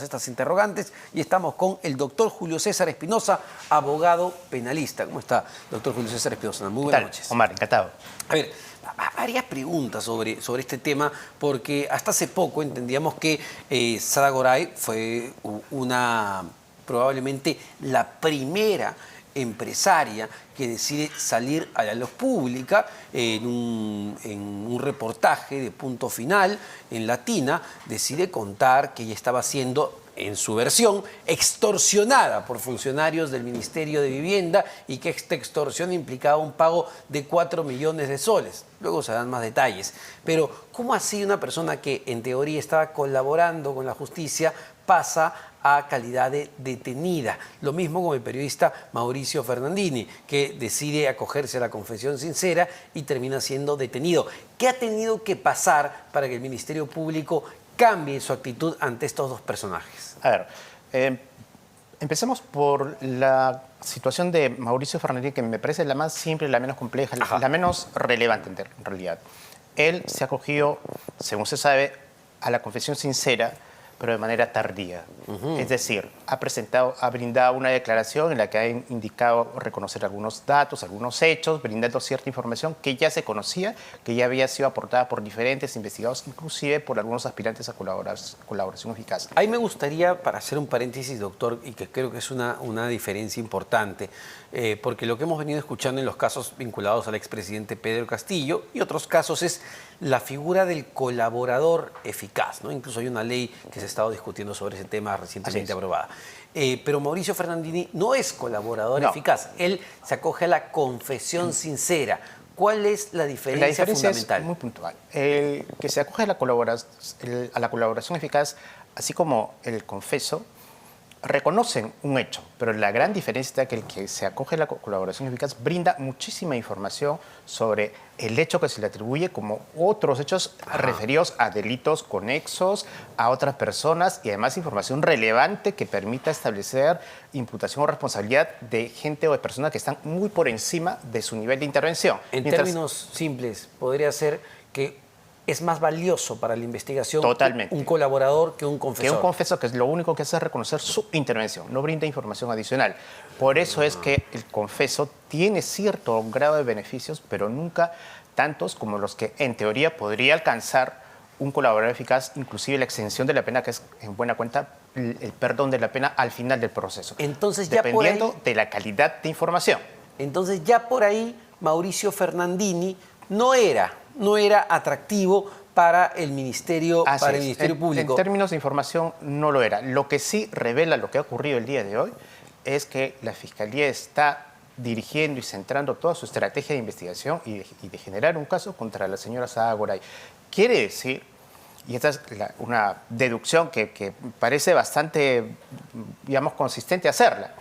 Estas interrogantes y estamos con el doctor Julio César Espinosa, abogado penalista. ¿Cómo está, doctor Julio César Espinosa? Muy buenas noches. Omar, encantado. A ver, varias preguntas sobre este tema, porque hasta hace poco entendíamos que Sada Goray fue probablemente la primera empresaria que decide salir a la luz pública en un reportaje de Punto Final en Latina, decide contar que ella estaba siendo, en su versión, extorsionada por funcionarios del Ministerio de Vivienda y que esta extorsión implicaba un pago de 4 millones de soles. Luego se dan más detalles. Pero, ¿cómo así una persona que en teoría estaba colaborando con la justicia pasa a calidad de detenida? Lo mismo con el periodista Mauricio Fernandini, que decide acogerse a la confesión sincera y termina siendo detenido. ¿Qué ha tenido que pasar para que el Ministerio Público cambie su actitud ante estos dos personajes? A ver, empecemos por la situación de Mauricio Fernandini, que me parece la más simple, la menos compleja, la menos relevante en realidad. Él se ha acogido, según se sabe, a la confesión sincera, pero de manera tardía. Es decir, ha brindado una declaración en la que ha indicado reconocer algunos datos, algunos hechos, brindando cierta información que ya se conocía, que ya había sido aportada por diferentes investigadores, inclusive por algunos aspirantes a colaboración eficaz. Ahí me gustaría, para hacer un paréntesis, doctor, y que creo que es una diferencia importante, porque lo que hemos venido escuchando en los casos vinculados al expresidente Pedro Castillo y otros casos es la figura del colaborador eficaz, ¿no? Incluso hay una ley que se ha estado discutiendo sobre ese tema recientemente aprobada. Pero Mauricio Fernandini no es colaborador eficaz. Él se acoge a la confesión sincera. ¿Cuál es la diferencia fundamental? Es muy puntual. El que se acoge a la colaboración eficaz, así como el confeso, reconocen un hecho, pero la gran diferencia está que el que se acoge a la colaboración eficaz brinda muchísima información sobre el hecho que se le atribuye, como otros hechos referidos a delitos conexos, a otras personas, y además información relevante que permita establecer imputación o responsabilidad de gente o de personas que están muy por encima de su nivel de intervención. En términos simples, podría ser que es más valioso para la investigación un colaborador que un confesor. Que un confesor, que es lo único que hace es reconocer su intervención, no brinda información adicional. Por eso es que el confeso tiene cierto grado de beneficios, pero nunca tantos como los que en teoría podría alcanzar un colaborador eficaz, inclusive la exención de la pena, que es en buena cuenta el perdón de la pena al final del proceso. Entonces, ya dependiendo de la calidad de información. Entonces ya por ahí Mauricio Fernandini no era atractivo para el Ministerio, Público. En términos de información no lo era. Lo que sí revela lo que ha ocurrido el día de hoy es que la Fiscalía está dirigiendo y centrando toda su estrategia de investigación y de generar un caso contra la señora Sada Goray. Quiere decir, y esta es una deducción que parece bastante, digamos, consistente hacerla,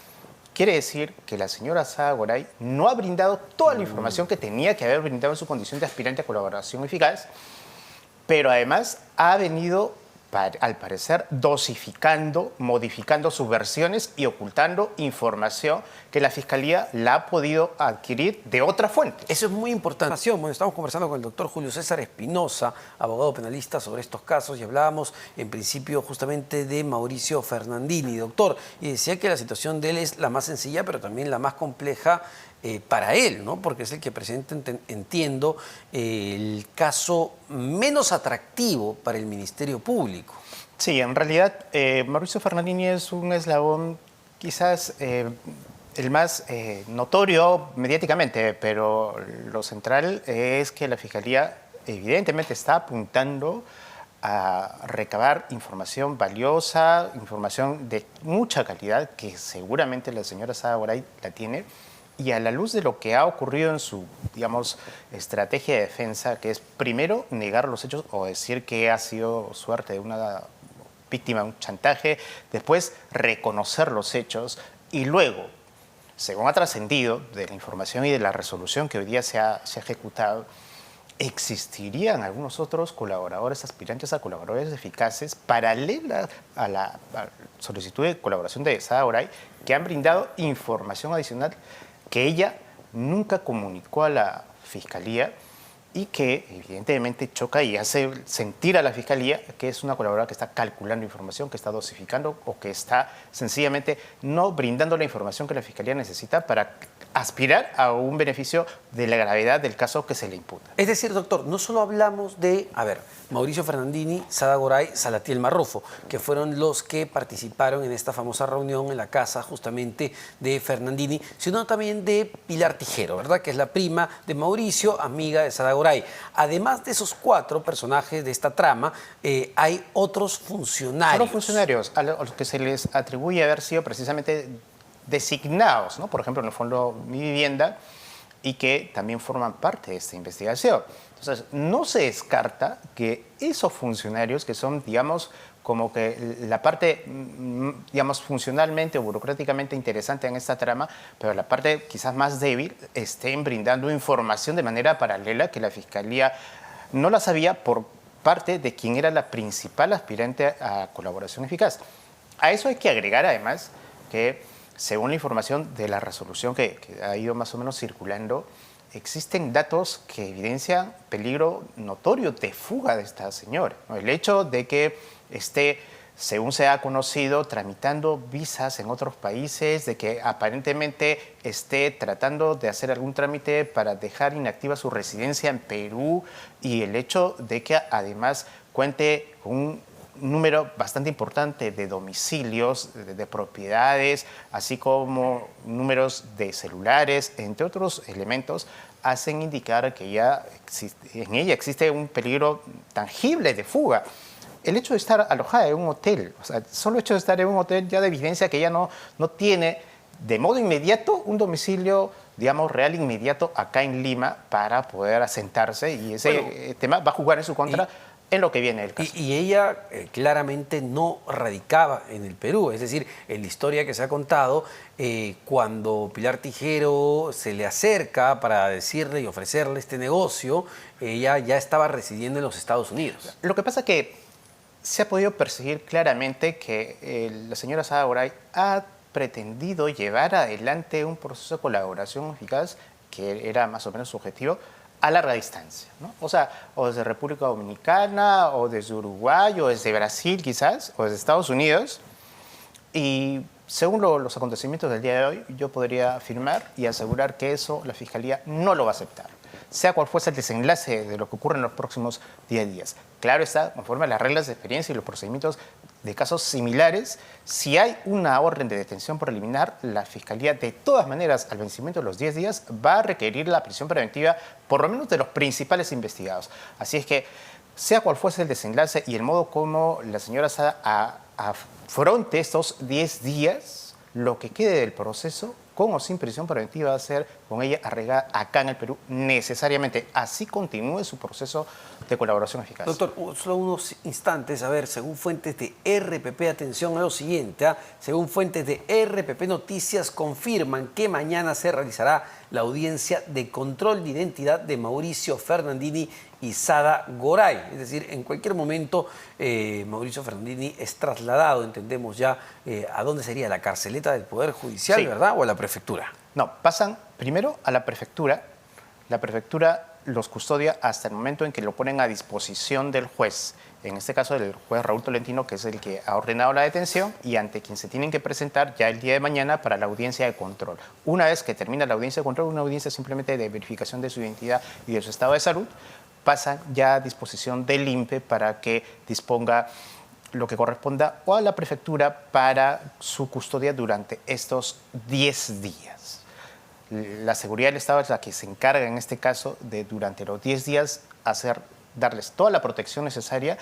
quiere decir que la señora Sada Goray no ha brindado toda la información que tenía que haber brindado en su condición de aspirante a colaboración eficaz, pero además ha venido, al parecer, dosificando, modificando sus versiones y ocultando información que la Fiscalía la ha podido adquirir de otras fuentes. Eso es muy importante. Bueno, estamos conversando con el doctor Julio César Espinosa, abogado penalista, sobre estos casos, y hablábamos en principio justamente de Mauricio Fernandini, doctor, y decía que la situación de él es la más sencilla, pero también la más compleja para él, ¿no? Porque es el que presenta, entiendo, el caso menos atractivo para el Ministerio Público. Sí, en realidad Mauricio Fernandini es un eslabón quizás el más notorio mediáticamente, pero lo central es que la Fiscalía evidentemente está apuntando a recabar información valiosa, información de mucha calidad, que seguramente la señora Sada Goray la tiene. Y a la luz de lo que ha ocurrido en su, digamos, estrategia de defensa, que es primero negar los hechos o decir que ha sido suerte de una víctima de un chantaje, después reconocer los hechos y luego, según ha trascendido de la información y de la resolución que hoy día se ha ejecutado, existirían algunos otros colaboradores, aspirantes a colaboradores eficaces, paralelas a la solicitud de colaboración de Sada Goray, que han brindado información adicional que ella nunca comunicó a la Fiscalía y que evidentemente choca y hace sentir a la Fiscalía que es una colaboradora que está calculando información, que está dosificando o que está sencillamente no brindando la información que la Fiscalía necesita para aspirar a un beneficio de la gravedad del caso que se le imputa. Es decir, doctor, no solo hablamos de, Mauricio Fernandini, Sada Goray, Salatiel Marrufo, que fueron los que participaron en esta famosa reunión en la casa justamente de Fernandini, sino también de Pilar Tijero, ¿verdad? Que es la prima de Mauricio, amiga de Sada Goray. Además de esos 4 personajes de esta trama, hay otros funcionarios. Son los funcionarios a los que se les atribuye haber sido precisamente designados, ¿no? Por ejemplo, en el Fondo Mi Vivienda, y que también forman parte de esta investigación. Entonces, no se descarta que esos funcionarios, que son, digamos, como que la parte, digamos, funcionalmente o burocráticamente interesante en esta trama, pero la parte quizás más débil, estén brindando información de manera paralela que la Fiscalía no la sabía por parte de quien era la principal aspirante a colaboración eficaz. A eso hay que agregar, además, que según la información de la resolución que ha ido más o menos circulando, existen datos que evidencian peligro notorio de fuga de esta señora, ¿no? El hecho de que esté, según se ha conocido, tramitando visas en otros países, de que aparentemente esté tratando de hacer algún trámite para dejar inactiva su residencia en Perú, y el hecho de que además cuente con un número bastante importante de domicilios, de propiedades, así como números de celulares, entre otros elementos, hacen indicar que en ella existe un peligro tangible de fuga. El hecho de estar alojada en un hotel, o sea, solo el hecho de estar en un hotel ya de evidencia que ella no tiene de modo inmediato un domicilio, digamos, real inmediato acá en Lima para poder asentarse, y ese tema va a jugar en su contra en lo que viene el caso. Y ella claramente no radicaba en el Perú, es decir, en la historia que se ha contado, cuando Pilar Tijero se le acerca para decirle y ofrecerle este negocio, ella ya estaba residiendo en los Estados Unidos. Lo que pasa es que se ha podido percibir claramente que la señora Sada Goray ha pretendido llevar adelante un proceso de colaboración eficaz, que era más o menos su objetivo, a larga distancia, ¿no? O sea, o desde República Dominicana, o desde Uruguay, o desde Brasil quizás, o desde Estados Unidos. Y según los acontecimientos del día de hoy, yo podría afirmar y asegurar que eso la Fiscalía no lo va a aceptar, sea cual fuese el desenlace de lo que ocurre en los próximos 10 días. Claro está, conforme a las reglas de experiencia y los procedimientos de casos similares, si hay una orden de detención preliminar, la Fiscalía, de todas maneras, al vencimiento de los 10 días, va a requerir la prisión preventiva, por lo menos de los principales investigados. Así es que, sea cual fuese el desenlace y el modo como la señora Sada afronte estos 10 días, lo que quede del proceso, con o sin prisión preventiva, va a ser con ella arraigada acá en el Perú necesariamente. Así continúe su proceso de colaboración eficaz. Doctor, solo unos instantes, según fuentes de RPP, atención a lo siguiente, según fuentes de RPP Noticias, confirman que mañana se realizará la audiencia de control de identidad de Mauricio Fernandini y Sada Goray. Es decir, en cualquier momento Mauricio Fernandini es trasladado, entendemos ya, ¿a dónde sería? ¿La carceleta del Poder Judicial, sí, verdad? ¿O a la prefectura? No, pasan primero a la prefectura. La prefectura los custodia hasta el momento en que lo ponen a disposición del juez. En este caso, del juez Raúl Tolentino, que es el que ha ordenado la detención, y ante quien se tienen que presentar ya el día de mañana para la audiencia de control. Una vez que termina la audiencia de control, una audiencia simplemente de verificación de su identidad y de su estado de salud, pasan ya a disposición del INPE para que disponga lo que corresponda o a la prefectura para su custodia durante estos 10 días. La seguridad del Estado es la que se encarga en este caso de, durante los 10 días, darles toda la protección necesaria,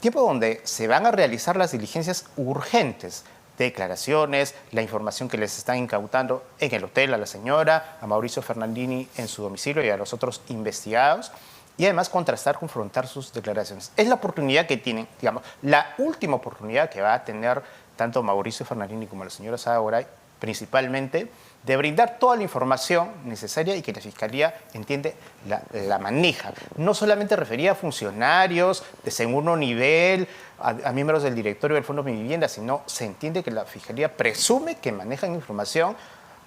tiempo donde se van a realizar las diligencias urgentes, declaraciones, la información que les están incautando en el hotel a la señora, a Mauricio Fernandini en su domicilio y a los otros investigados, y además contrastar, confrontar sus declaraciones. Es la oportunidad que tienen, digamos, la última oportunidad que va a tener tanto Mauricio Fernandini como la señora Sada Goray, principalmente, de brindar toda la información necesaria y que la Fiscalía, entiende, la maneja. No solamente refería a funcionarios de segundo nivel, a miembros del directorio del Fondo Mi Vivienda, sino se entiende que la Fiscalía presume que manejan información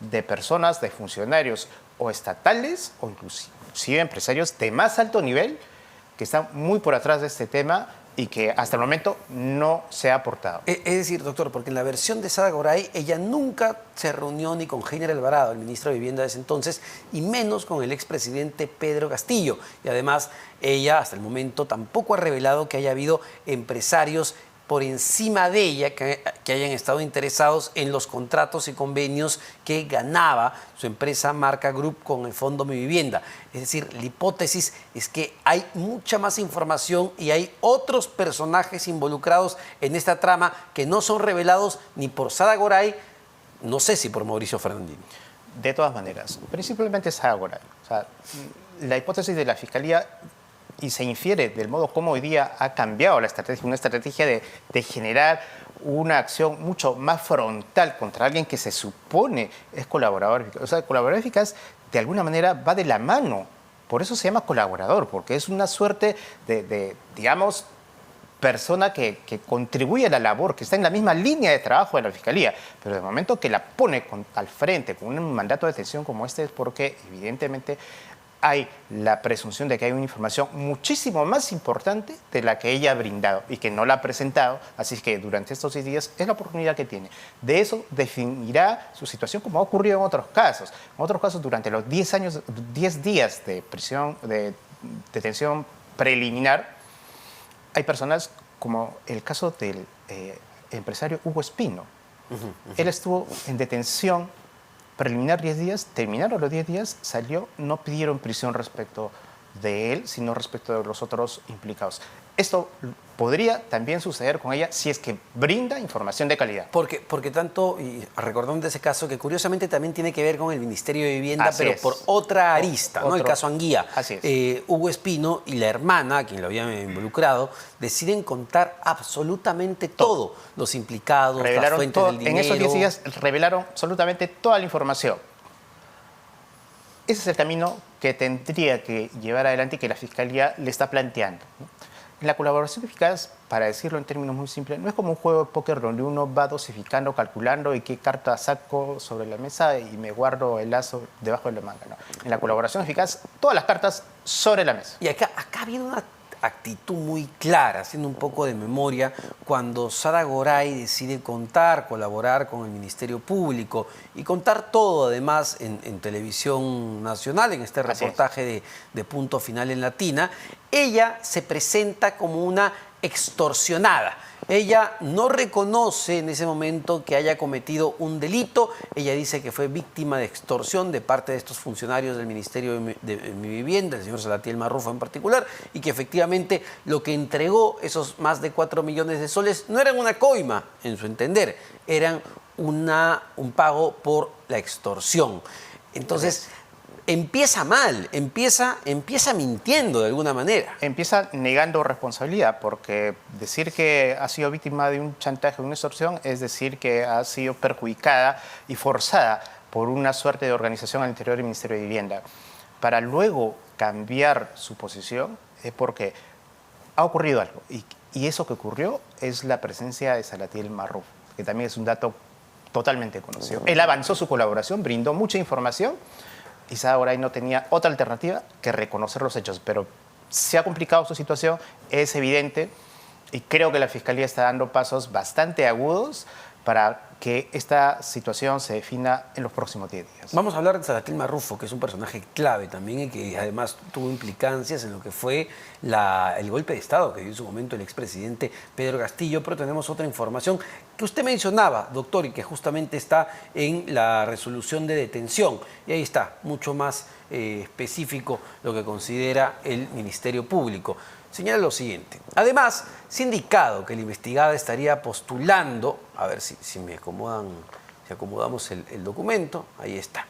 de personas, de funcionarios o estatales o inclusive empresarios de más alto nivel que están muy por atrás de este tema y que hasta el momento no se ha aportado. Es decir, doctor, porque en la versión de Sara Goray, ella nunca se reunió ni con Heiner Alvarado, el ministro de Vivienda de ese entonces, y menos con el expresidente Pedro Castillo. Y además, ella hasta el momento tampoco ha revelado que haya habido empresarios por encima de ella que hayan estado interesados en los contratos y convenios que ganaba su empresa Marca Group con el Fondo Mi Vivienda. Es decir, la hipótesis es que hay mucha más información y hay otros personajes involucrados en esta trama que no son revelados ni por Sara Goray, no sé si por Mauricio Fernandini. De todas maneras, principalmente Sara Goray. O sea, la hipótesis de la Fiscalía, y se infiere del modo como hoy día ha cambiado la estrategia, una estrategia de generar una acción mucho más frontal contra alguien que se supone es colaborador eficaz. O sea, el colaborador eficaz de alguna manera va de la mano. Por eso se llama colaborador, porque es una suerte digamos, persona que contribuye a la labor, que está en la misma línea de trabajo de la Fiscalía. Pero de momento que la pone al frente con un mandato de detención como este es porque evidentemente hay la presunción de que hay una información muchísimo más importante de la que ella ha brindado y que no la ha presentado, así que durante estos 6 días es la oportunidad que tiene. De eso definirá su situación como ha ocurrido en otros casos. En otros casos, durante los 10 días de prisión, de detención preliminar, hay personas como el caso del empresario Hugo Espino. Él estuvo en detención preliminar 10 días, terminaron los 10 días, salió, no pidieron prisión respecto de él, sino respecto de los otros implicados. Esto podría también suceder con ella si es que brinda información de calidad. Porque tanto, y recordando ese caso, que curiosamente también tiene que ver con el Ministerio de Vivienda, Así pero es. por otra arista, ¿no? El caso Anguía. Así es. Hugo Espino y la hermana, a quien lo habían involucrado, deciden contar absolutamente todo. Los implicados, las fuentes del dinero. En esos 10 días revelaron absolutamente toda la información. Ese es el camino que tendría que llevar adelante y que la Fiscalía le está planteando, ¿no? La colaboración eficaz, para decirlo en términos muy simples, no es como un juego de póker donde uno va dosificando, calculando y qué carta saco sobre la mesa y me guardo el lazo debajo de la manga. No. En la colaboración eficaz, todas las cartas sobre la mesa. Y acá ha habido una actitud muy clara, haciendo un poco de memoria, cuando Sara Goray decide colaborar con el Ministerio Público y contar todo además en televisión nacional, en este reportaje de Punto Final en Latina. Ella se presenta como una extorsionada. Ella no reconoce en ese momento que haya cometido un delito. Ella dice que fue víctima de extorsión de parte de estos funcionarios del Ministerio de Mi Vivienda, el señor Salatiel Marrufo en particular, y que efectivamente lo que entregó, esos más de 4 millones de soles, no eran una coima, en su entender, eran un pago por la extorsión. Entonces, empieza mal, empieza mintiendo de alguna manera. Empieza negando responsabilidad, porque decir que ha sido víctima de un chantaje o una extorsión es decir que ha sido perjudicada y forzada por una suerte de organización al interior del Ministerio de Vivienda. Para luego cambiar su posición es porque ha ocurrido algo. Y eso que ocurrió es la presencia de Salatiel Marrufo, que también es un dato totalmente conocido. Él avanzó su colaboración, brindó mucha información, y Sara Goray no tenía otra alternativa que reconocer los hechos. Pero se ha complicado su situación, es evidente, y creo que la Fiscalía está dando pasos bastante agudos para que esta situación se defina en los próximos 10 días. Vamos a hablar de Salatiel Marrufo, que es un personaje clave también y que además tuvo implicancias en lo que fue el golpe de Estado que dio en su momento el expresidente Pedro Castillo, pero tenemos otra información que usted mencionaba, doctor, y que justamente está en la resolución de detención. Y ahí está, mucho más específico lo que considera el Ministerio Público. Señala lo siguiente. Además, se ha indicado que la investigada estaría postulando, a ver si me acomodan, si acomodamos el documento, ahí está.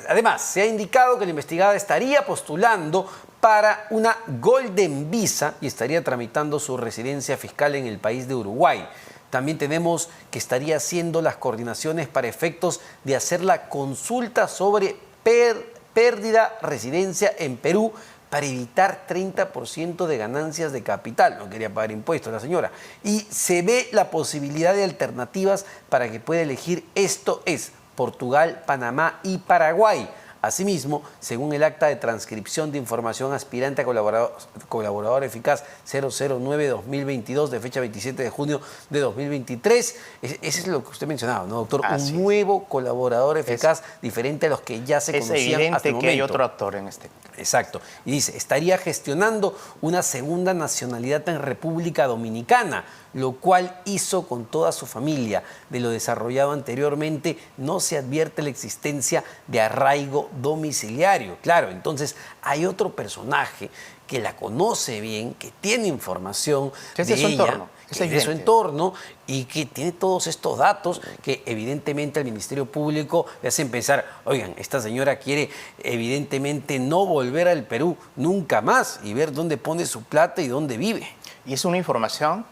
Además, se ha indicado que la investigada estaría postulando para una Golden Visa y estaría tramitando su residencia fiscal en el país de Uruguay. También tenemos que estaría haciendo las coordinaciones para efectos de hacer la consulta sobre pérdida residencia en Perú para evitar 30% de ganancias de capital. No quería pagar impuestos la señora. Y se ve la posibilidad de alternativas para que pueda elegir, esto es, Portugal, Panamá y Paraguay. Asimismo, según el acta de transcripción de información aspirante a colaborador eficaz 009-2022 de fecha 27 de junio de 2023, ese es lo que usted mencionaba, ¿no, doctor? Así Un nuevo colaborador eficaz diferente a los que ya se conocían hasta el momento. Es evidente que hay otro actor en este. Exacto. Y dice, estaría gestionando una segunda nacionalidad en República Dominicana, lo cual hizo con toda su familia. De lo desarrollado anteriormente, no se advierte la existencia de arraigo domiciliario. Claro, entonces hay otro personaje que la conoce bien, que tiene información ¿Qué es de de su ella, entorno? que es de su entorno y que tiene todos estos datos que evidentemente al Ministerio Público le hacen pensar, oigan, esta señora quiere evidentemente no volver al Perú nunca más y ver dónde pone su plata y dónde vive. Y es una información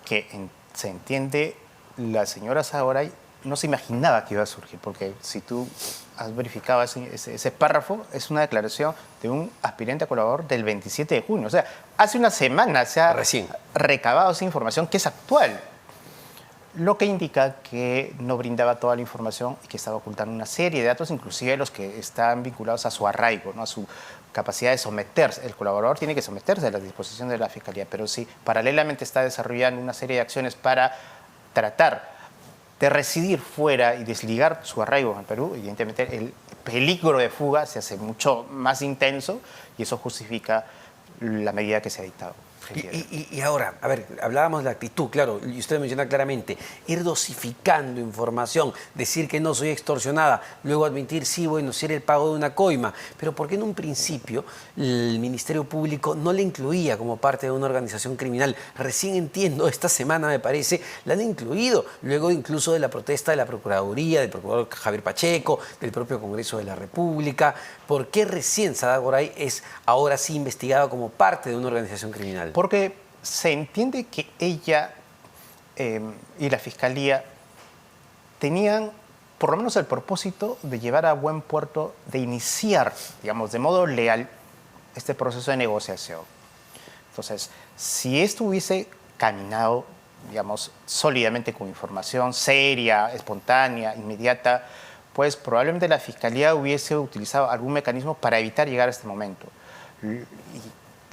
que se entiende, la señora Sagoray no se imaginaba que iba a surgir, porque si tú has verificado ese párrafo, es una declaración de un aspirante a colaborador del 27 de junio. O sea, hace una semana se ha recabado esa información que es actual, lo que indica que no brindaba toda la información y que estaba ocultando una serie de datos, inclusive los que están vinculados a su arraigo, ¿no? A su capacidad de someterse. El colaborador tiene que someterse a las disposiciones de la Fiscalía, pero si paralelamente está desarrollando una serie de acciones para tratar de residir fuera y desligar su arraigo en Perú, evidentemente el peligro de fuga se hace mucho más intenso y eso justifica la medida que se ha dictado. Y ahora, a ver, hablábamos de la actitud, claro, y usted menciona claramente, ir dosificando información, decir que no soy extorsionada, luego admitir, sí, bueno, si era el pago de una coima, pero ¿por qué en un principio el Ministerio Público no le incluía como parte de una organización criminal? Recién entiendo, esta semana me parece, la han incluido, luego incluso de la protesta de la Procuraduría, del procurador Javier Pacheco, del propio Congreso de la República. ¿Por qué recién Sadagoray es ahora sí investigada como parte de una organización criminal? Porque se entiende que ella y la Fiscalía tenían por lo menos el propósito de llevar a buen puerto, de iniciar, digamos, de modo leal este proceso de negociación. Entonces, si esto hubiese caminado, digamos, sólidamente con información seria, espontánea, inmediata, pues probablemente la Fiscalía hubiese utilizado algún mecanismo para evitar llegar a este momento. Y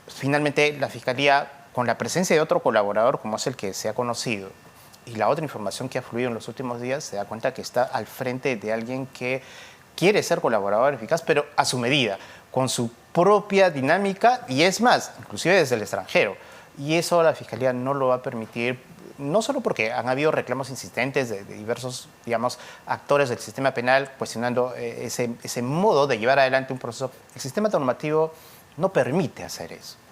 finalmente, la Fiscalía, con la presencia de otro colaborador, como es el que se ha conocido, y la otra información que ha fluido en los últimos días, se da cuenta que está al frente de alguien que quiere ser colaborador eficaz, pero a su medida, con su propia dinámica, y es más, inclusive desde el extranjero. Y eso la Fiscalía no lo va a permitir, no solo porque han habido reclamos insistentes de diversos, digamos, actores del sistema penal cuestionando ese modo de llevar adelante un proceso. El sistema normativo no permite hacer eso.